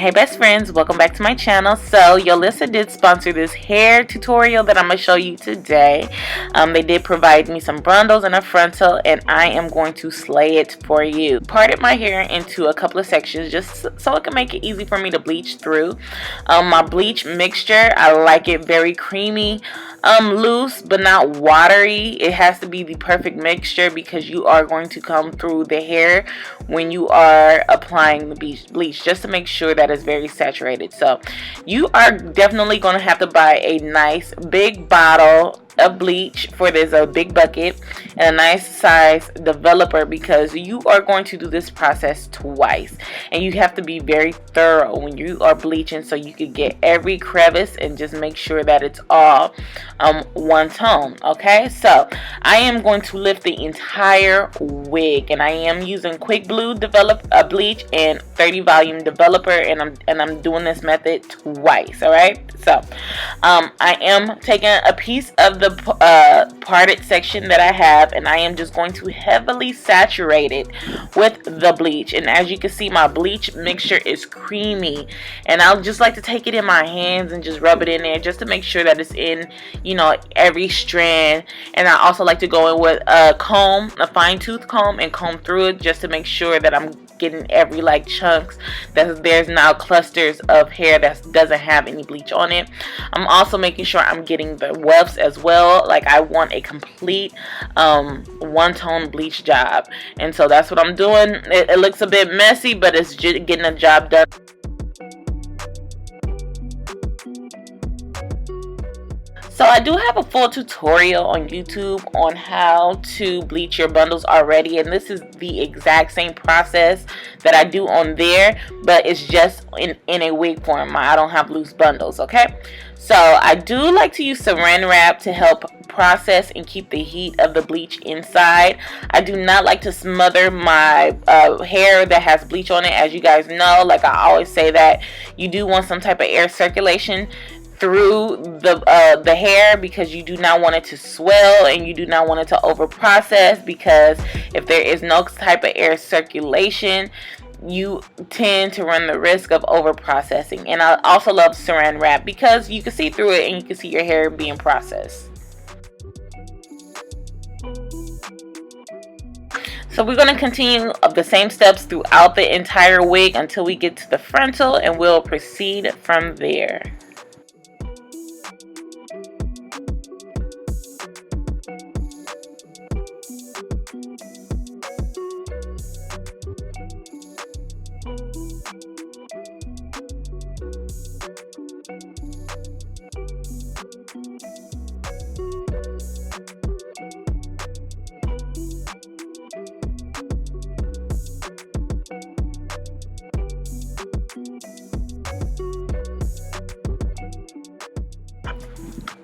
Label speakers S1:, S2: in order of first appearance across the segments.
S1: Hey best friends, welcome back to my channel. So Yolissa did sponsor this hair tutorial that I'm going to show you today. They did provide me some bundles and a frontal, and I am going to slay it for you. Parted my hair into a couple of sections just so it can make it easy for me to bleach through. My bleach mixture, I like it very creamy, loose but not watery. It has to be the perfect mixture because you are going to come through the hair when you are applying the bleach, just to make sure that it's very saturated. So you are definitely going to have to buy a nice big bottle of bleach for this, a big bucket, and a nice size developer, because you are going to do this process twice and you have to be very thorough when you are bleaching so you can get every crevice and just make sure that it's all one tone. Okay, so I am going to lift the entire wig, and I am using quick blue bleach and 30 volume developer, and I'm doing this method twice. All right, so I am taking a piece of the parted section that I have, and I am just going to heavily saturate it with the bleach. And as you can see, my bleach mixture is creamy, and I'll just like to take it in my hands and just rub it in there just to make sure that it's in, you know, every strand. And I also like to go in with a comb, a fine tooth comb, and comb through it just to make sure that I'm getting every like chunks, that there's now clusters of hair that doesn't have any bleach on it. I'm also making sure I'm getting the wefts as well. Like, I want a complete one-tone bleach job, and so that's what I'm doing. It looks a bit messy, but it's just getting the job done. So I do have a full tutorial on YouTube on how to bleach your bundles already, and this is the exact same process that I do on there, but it's just in a wig form. I don't have loose bundles. Okay, so I do like to use saran wrap to help process and keep the heat of the bleach inside. I do not like to smother my hair that has bleach on it. As you guys know, like I always say, that you do want some type of air circulation through the hair, because you do not want it to swell and you do not want it to over process, because if there is no type of air circulation, you tend to run the risk of over processing. And I also love saran wrap because you can see through it and you can see your hair being processed. So we're going to continue the same steps throughout the entire wig until we get to the frontal, and we'll proceed from there.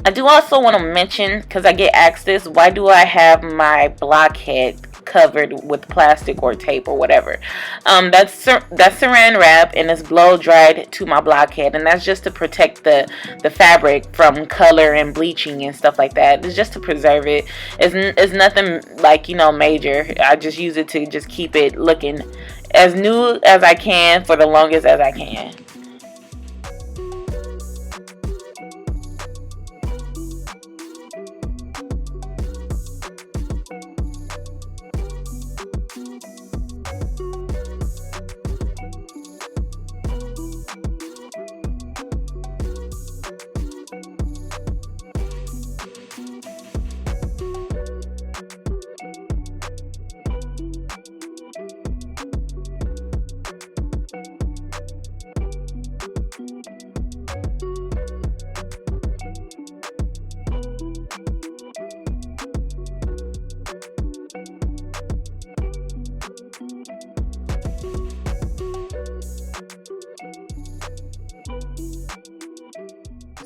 S1: I do also want to mention, because I get asked this, why do I have my blockhead covered with plastic or tape or whatever? That's saran wrap, and it's blow dried to my blockhead, and that's just to protect the fabric from color and bleaching and stuff like that. It's just to preserve it. It's nothing like, you know, major. I just use it to just keep it looking as new as I can for the longest as I can.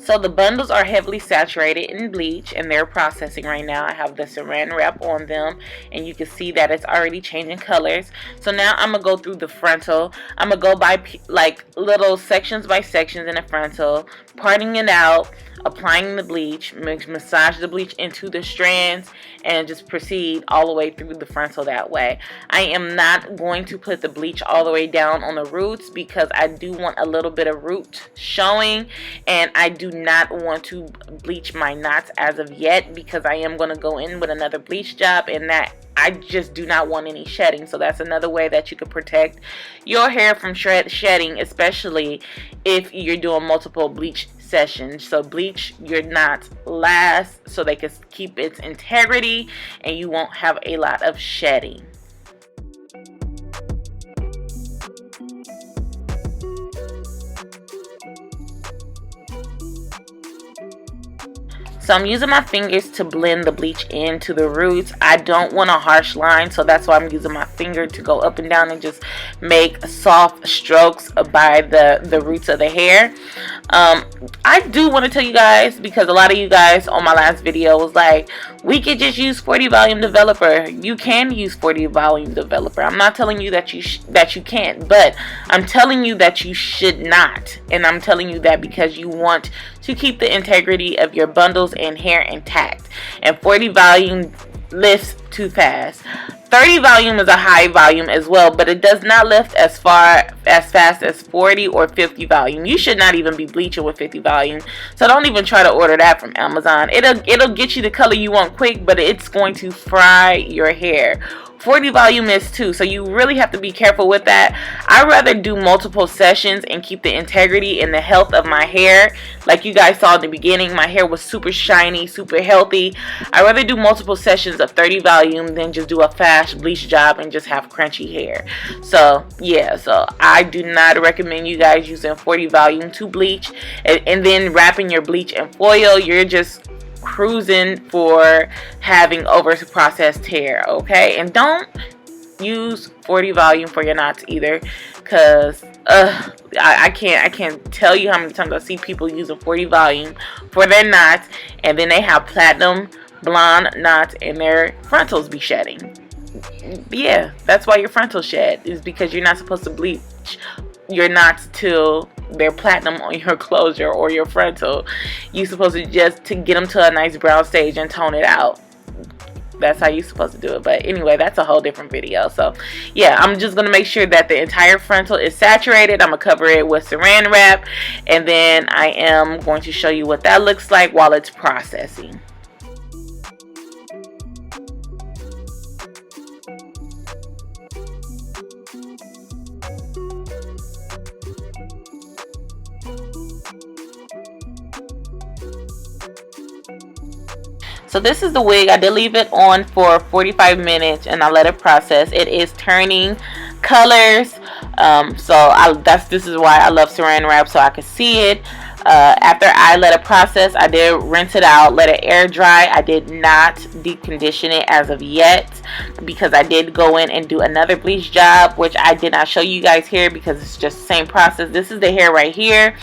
S1: So the bundles are heavily saturated in bleach and they're processing right now. I have the saran wrap on them and you can see that it's already changing colors. So now I'm going to go through the frontal. I'm going to go by like little sections by sections in the frontal, parting it out, applying the bleach, massage the bleach into the strands, and just proceed all the way through the frontal that way. I am not going to put the bleach all the way down on the roots because I do want a little bit of root showing, and I do not want to bleach my knots as of yet because I am going to go in with another bleach job, and that I just do not want any shedding. So that's another way that you could protect your hair from shedding, especially if you're doing multiple bleach sessions. So bleach your knots last so they can keep its integrity and you won't have a lot of shedding. So I'm using my fingers to blend the bleach into the roots. I don't want a harsh line, so that's why I'm using my finger to go up and down and just make soft strokes by the roots of the hair. I do want to tell you guys, because a lot of you guys on my last video was like, we could just use 40 volume developer. You can use 40 volume developer. I'm not telling you that you can't, but I'm telling you that you should not. And I'm telling you that because you want to keep the integrity of your bundles and hair intact. And 40 volume lifts too fast. 30 volume is a high volume as well, but it does not lift as fast as 40 or 50 volume. You should not even be bleaching with 50 volume, so don't even try to order that from Amazon. It'll get you the color you want quick, but it's going to fry your hair. 40 volume is too, so you really have to be careful with that. I'd rather do multiple sessions and keep the integrity and the health of my hair. Like you guys saw in the beginning, my hair was super shiny, super healthy. I'd rather do multiple sessions of 30 volume than just do a fast bleach job and just have crunchy hair. So yeah, so I do not recommend you guys using 40 volume to bleach and then wrapping your bleach in foil. You're just cruising for having over processed hair, okay? And don't use 40 volume for your knots either, because I can't tell you how many times I see people using 40 volume for their knots and then they have platinum blonde knots and their frontals be shedding. Yeah, that's why your frontals shed, is because you're not supposed to bleach your knots till they're platinum on your closure or your frontal. You're supposed to just get them to a nice brown stage and tone it out. That's how you're supposed to do it. But anyway, that's a whole different video. So yeah, I'm just going to make sure that the entire frontal is saturated. I'm going to cover it with saran wrap, and then I am going to show you what that looks like while it's processing. So this is the wig. I did leave it on for 45 minutes and I let it process. It is turning colors. This is why I love saran wrap, so I could see it. After I let it process, I did rinse it out, let it air dry. I did not deep condition it as of yet because I did go in and do another bleach job, which I did not show you guys here because it's just the same process. This is the hair right here.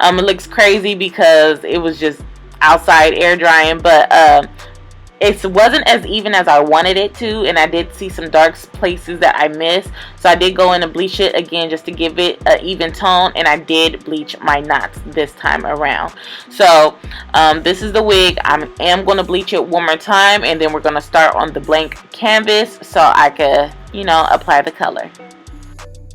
S1: It looks crazy because it was just outside air drying, but it wasn't as even as I wanted it to, and I did see some dark places that I missed, so I did go in and bleach it again just to give it an even tone, and I did bleach my knots this time around. So this is the wig. I am going to bleach it one more time, and then we're going to start on the blank canvas so I could, apply the color.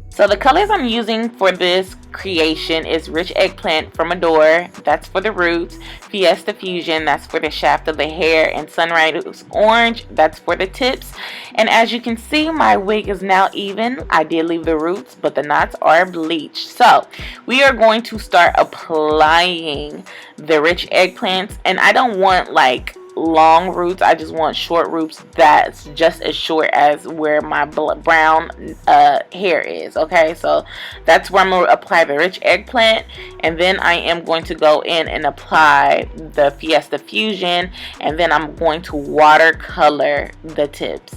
S1: So the colors I'm using for this creation is Rich Eggplant from Adore, that's for the roots, Fiesta Fusion, that's for the shaft of the hair, and Sunrise Orange, that's for the tips. And as you can see, my wig is now even. I did leave the roots, but the knots are bleached. So we are going to start applying the Rich Eggplants, and I don't want like long roots, I just want short roots that's just as short as where my brown hair is. Okay, so that's where I'm going to apply the Rich Eggplant, and then I am going to go in and apply the Fiesta Fusion, and then I'm going to watercolor the tips.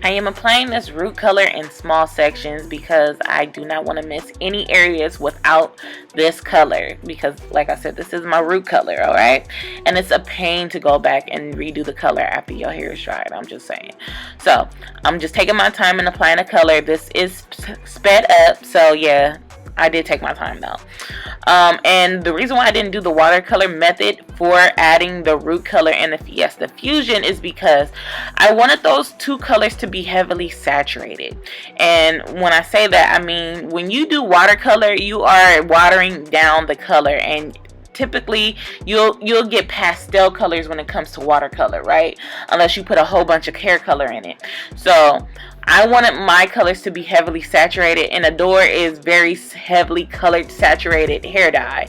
S1: I am applying this root color in small sections because I do not want to miss any areas without this color, because like I said, this is my root color, alright? And it's a pain to go back and redo the color after your hair is dried, I'm just saying. So I'm just taking my time and applying the color. This is sped up, so yeah, I did take my time though. And the reason why I didn't do the watercolor method for adding the root color and the Fiesta Fusion is because I wanted those two colors to be heavily saturated. And when I say that, I mean when you do watercolor, you are watering down the color, and typically you'll get pastel colors when it comes to watercolor, right? Unless you put a whole bunch of hair color in it. So I wanted my colors to be heavily saturated, and Adore is very heavily colored saturated hair dye.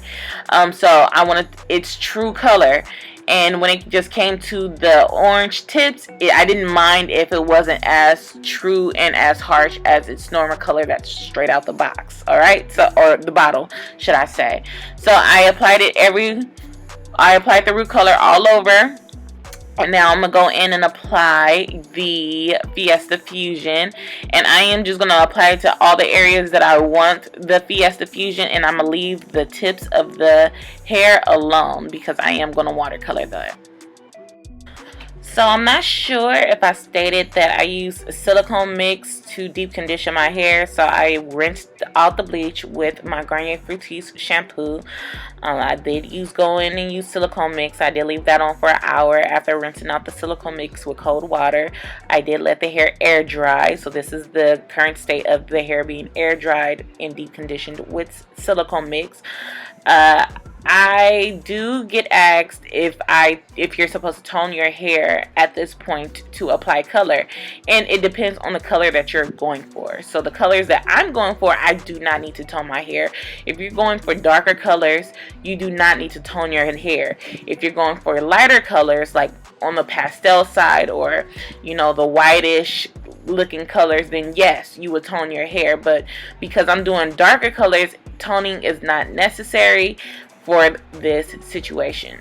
S1: So I wanted its true color. And when it just came to the orange tips, I didn't mind if it wasn't as true and as harsh as its normal color that's straight out the box. Alright, so, or the bottle, should I say. So I applied the root color all over. And now I'm going to go in and apply the Fiesta Fusion. And I am just going to apply it to all the areas that I want the Fiesta Fusion. And I'm going to leave the tips of the hair alone because I am going to watercolor that. So I'm not sure if I stated that I use a silicone mix to deep condition my hair. So I rinsed out the bleach with my Garnier Fructis shampoo. I did go in and use silicone mix. I did leave that on for an hour after rinsing out the silicone mix with cold water. I did let the hair air dry. So this is the current state of the hair being air dried and deep conditioned with silicone mix. I do get asked if you're supposed to tone your hair at this point to apply color, and it depends on the color that you're going for. So the colors that I'm going for, I do not need to tone my hair. If you're going for darker colors, you do not need to tone your hair. If you're going for lighter colors, like on the pastel side, or you know, the whitish looking colors, then yes, you would tone your hair. But because I'm doing darker colors, toning is not necessary for this situation.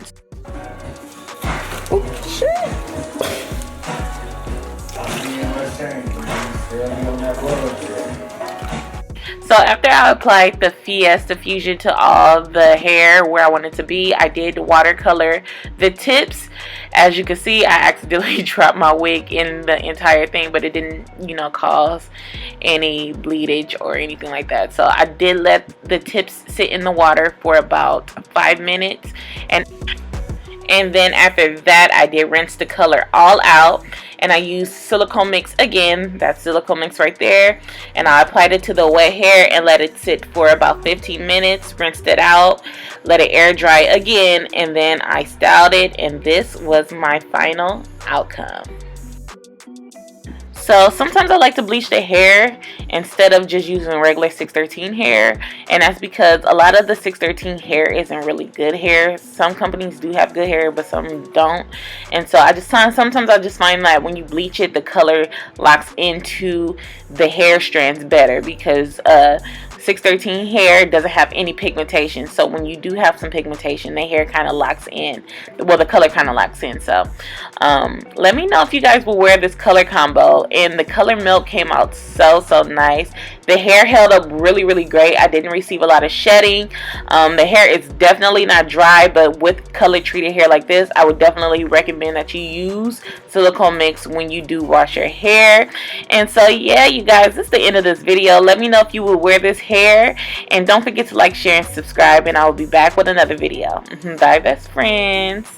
S1: Oh shit. So after I applied the Fiesta Fusion to all the hair where I wanted to be, I did watercolor the tips. As you can see, I accidentally dropped my wig in the entire thing, but it didn't, you know, cause any bleedage or anything like that. So I did let the tips sit in the water for about 5 minutes, and then after that I did rinse the color all out, and I used silicone mix again. That's silicone mix right there, and I applied it to the wet hair and let it sit for about 15 minutes, rinsed it out, let it air dry again, and then I styled it, and this was my final outcome. So sometimes I like to bleach the hair instead of just using regular 613 hair, and that's because a lot of the 613 hair isn't really good hair. Some companies do have good hair, but some don't. And so sometimes I just find that when you bleach it, the color locks into the hair strands better, because 613 hair doesn't have any pigmentation. So when you do have some pigmentation, the hair kind of locks in. Well, the color kind of locks in. So let me know if you guys will wear this color combo. And the color milk came out so nice. The hair held up really great. I didn't receive a lot of shedding. The hair is definitely not dry, but with color treated hair like this, I would definitely recommend that you use silicone mix when you do wash your hair. And so yeah, you guys, this is the end of this video. Let me know if you will wear this hair, and don't forget to like, share, and subscribe, and I will be back with another video. Bye, best friends.